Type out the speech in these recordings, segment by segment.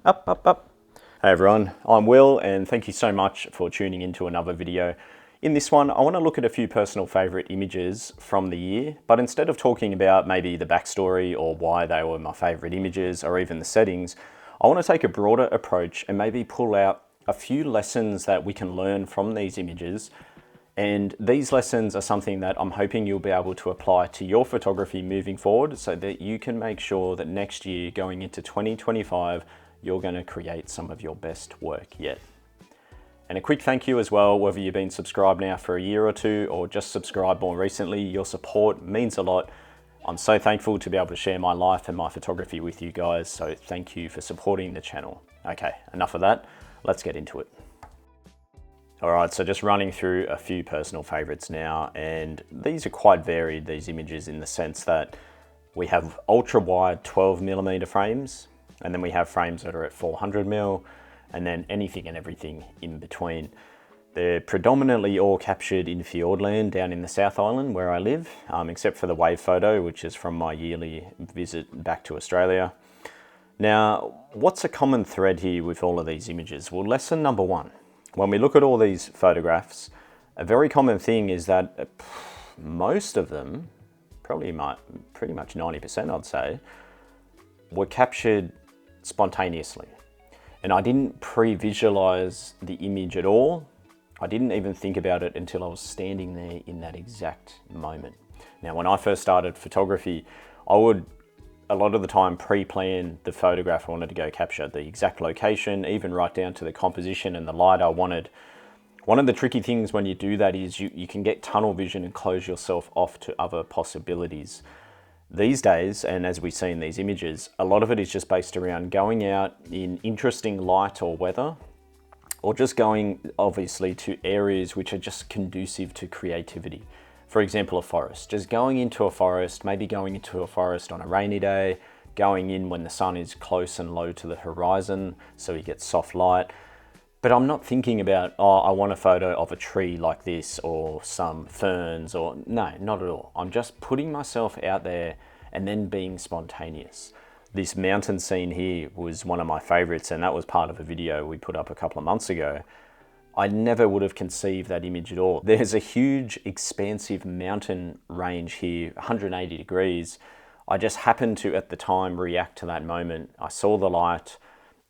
Up, up, up. Hey everyone, I'm Will and thank you so much for tuning into another video. In this one, I want to look at a few personal favourite images from the year, but instead of talking about maybe the backstory or why they were my favourite images or even the settings, I want to take a broader approach and maybe pull out a few lessons that we can learn from these images. And these lessons are something that I'm hoping you'll be able to apply to your photography moving forward so that you can make sure that next year, going into 2025, you're going to create some of your best work yet. And a quick thank you as well, whether you've been subscribed now for a year or two or just subscribed more recently. Your support means a lot. I'm so thankful to be able to share my life and my photography with you guys, so thank you for supporting the channel. Okay, enough of that, let's get into it. All right, so just running through a few personal favorites now, and these are quite varied, these images, in the sense that we have ultra wide 12mm frames, and then we have frames that are at 400mm, and then anything and everything in between. They're predominantly all captured in Fiordland down in the South Island where I live, except for the wave photo, which is from my yearly visit back to Australia. Now, what's a common thread here with all of these images? Well, lesson number one. When we look at all these photographs, a very common thing is that most of them, pretty much 90% I'd say, were captured spontaneously. And I didn't pre-visualize the image at all. I didn't even think about it until I was standing there in that exact moment. Now, when I first started photography, I would a lot of the time pre-plan the photograph I wanted to go capture, the exact location, even right down to the composition and the light I wanted. One of the tricky things when you do that is you can get tunnel vision and close yourself off to other possibilities. These days, and as we see in these images, a lot of it is just based around going out in interesting light or weather, or just going obviously to areas which are just conducive to creativity. For example, a forest, just going into a forest, maybe going into a forest on a rainy day, going in when the sun is close and low to the horizon so you get soft light. But I'm not thinking about, oh, I want a photo of a tree like this or some ferns or, no, not at all. I'm just putting myself out there and then being spontaneous. This mountain scene here was one of my favorites, and that was part of a video we put up a couple of months ago. I never would have conceived that image at all. There's a huge expansive mountain range here, 180 degrees. I just happened to, at the time, react to that moment. I saw the light,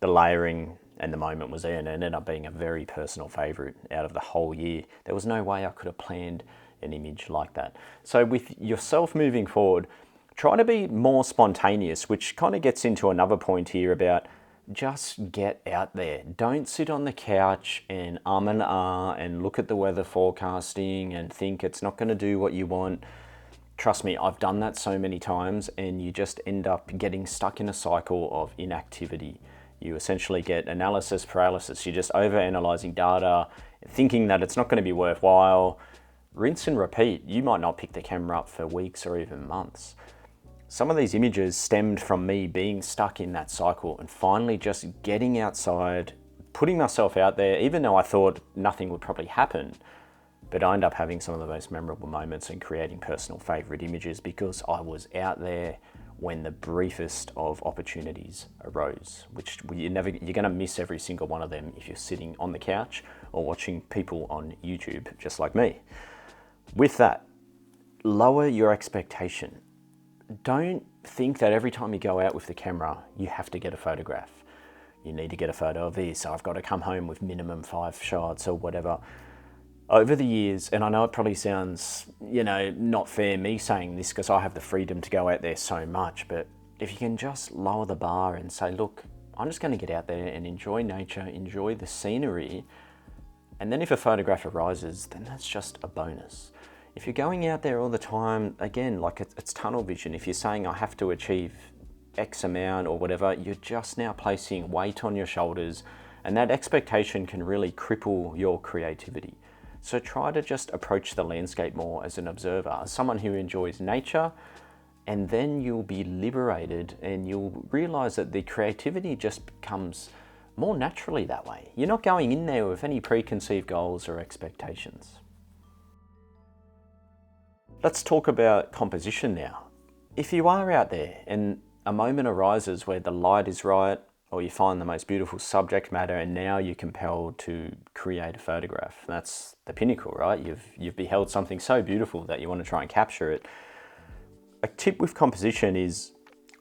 the layering, and the moment was there, and it ended up being a very personal favorite out of the whole year. There was no way I could have planned an image like that. So with yourself moving forward, try to be more spontaneous, which kind of gets into another point here about just get out there. Don't sit on the couch and and look at the weather forecasting and think it's not going to do what you want. Trust me, I've done that so many times, and you just end up getting stuck in a cycle of inactivity. You essentially get analysis paralysis. You're just over-analyzing data, thinking that it's not going to be worthwhile. Rinse and repeat. You might not pick the camera up for weeks or even months. Some of these images stemmed from me being stuck in that cycle and finally just getting outside, putting myself out there, even though I thought nothing would probably happen. But I ended up having some of the most memorable moments and creating personal favorite images because I was out there when the briefest of opportunities arose, which you're going to miss every single one of them if you're sitting on the couch or watching people on YouTube, just like me. With that, lower your expectation. Don't think that every time you go out with the camera, you have to get a photograph. You need to get a photo of this. I've got to come home with minimum 5 shots or whatever. Over the years, and I know it probably sounds, not fair me saying this because I have the freedom to go out there so much, but if you can just lower the bar and say, look, I'm just going to get out there and enjoy nature, enjoy the scenery, and then if a photograph arises, then that's just a bonus. If you're going out there all the time, again, like it's tunnel vision. If you're saying I have to achieve X amount or whatever, you're just now placing weight on your shoulders, and that expectation can really cripple your creativity. So try to just approach the landscape more as an observer, as someone who enjoys nature, and then you'll be liberated and you'll realize that the creativity just comes more naturally that way. You're not going in there with any preconceived goals or expectations. Let's talk about composition now. If you are out there and a moment arises where the light is right, or you find the most beautiful subject matter, and now you're compelled to create a photograph. That's the pinnacle, right? You've beheld something so beautiful that you want to try and capture it. A tip with composition is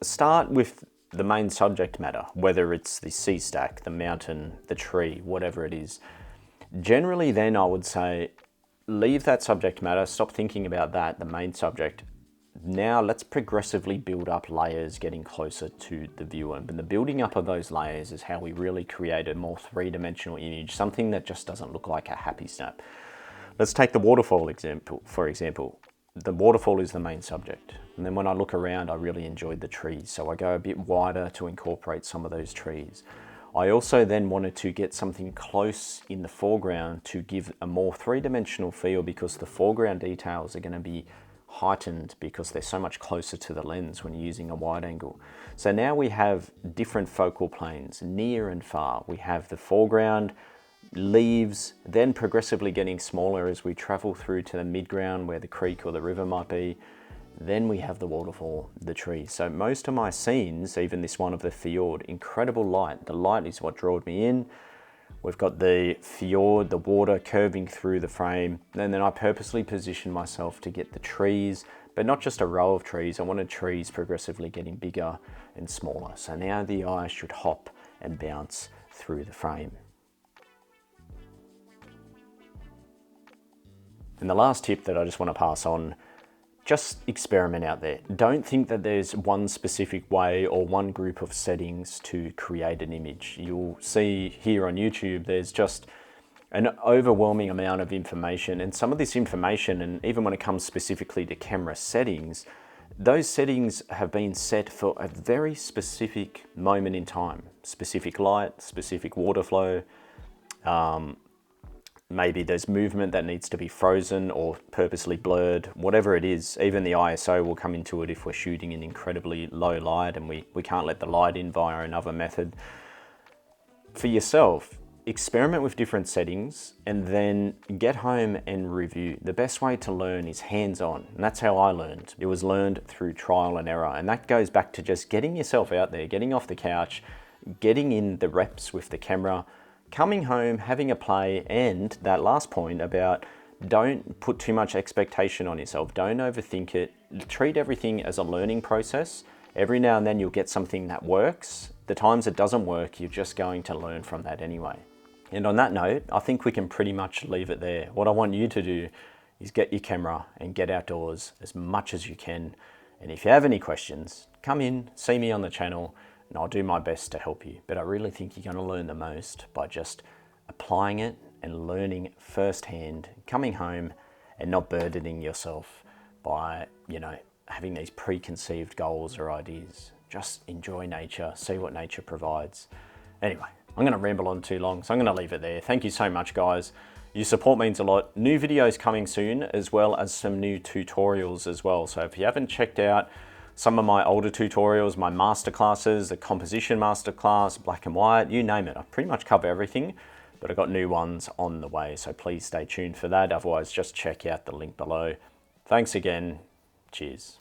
start with the main subject matter, whether it's the sea stack, the mountain, the tree, whatever it is. Generally then I would say, leave that subject matter, stop thinking about that, the main subject. Now let's progressively build up layers getting closer to the viewer. And the building up of those layers is how we really create a more three-dimensional image, something that just doesn't look like a happy snap. Let's take the waterfall example, for example. The waterfall is the main subject. And then when I look around, I really enjoyed the trees. So I go a bit wider to incorporate some of those trees. I also then wanted to get something close in the foreground to give a more three-dimensional feel, because the foreground details are going to be heightened because they're so much closer to the lens when you're using a wide angle. So now we have different focal planes, near and far. We have the foreground, leaves, then progressively getting smaller as we travel through to the midground where the creek or the river might be. Then we have the waterfall, the tree. So most of my scenes, even this one of the fjord, incredible light. The light is what drawed me in. We've got the fjord, the water curving through the frame. And then I purposely positioned myself to get the trees, but not just a row of trees. I wanted trees progressively getting bigger and smaller. So now the eye should hop and bounce through the frame. And the last tip that I just want to pass on, just experiment out there. Don't think that there's one specific way or one group of settings to create an image. You'll see here on YouTube, there's just an overwhelming amount of information, and some of this information, and even when it comes specifically to camera settings, those settings have been set for a very specific moment in time. Specific light, specific water flow, maybe there's movement that needs to be frozen or purposely blurred, whatever it is. Even the ISO will come into it if we're shooting in incredibly low light and we can't let the light in via another method. For yourself, experiment with different settings and then get home and review. The best way to learn is hands-on, and that's how I learned. It was learned through trial and error, and that goes back to just getting yourself out there, getting off the couch, getting in the reps with the camera, coming home, having a play, and that last point about don't put too much expectation on yourself. Don't overthink it. Treat everything as a learning process. Every now and then you'll get something that works. The times it doesn't work, you're just going to learn from that anyway. And on that note, I think we can pretty much leave it there. What I want you to do is get your camera and get outdoors as much as you can. And if you have any questions, come in, see me on the channel, and I'll do my best to help you. But I really think you're going to learn the most by just applying it and learning firsthand, coming home and not burdening yourself by, having these preconceived goals or ideas. Just enjoy nature, see what nature provides. Anyway, I'm going to ramble on too long, so I'm going to leave it there. Thank you so much, guys. Your support means a lot. New videos coming soon, as well as some new tutorials as well. So if you haven't checked out some of my older tutorials, my masterclasses, the composition masterclass, black and white, you name it. I pretty much cover everything, but I've got new ones on the way. So please stay tuned for that. Otherwise, just check out the link below. Thanks again. Cheers.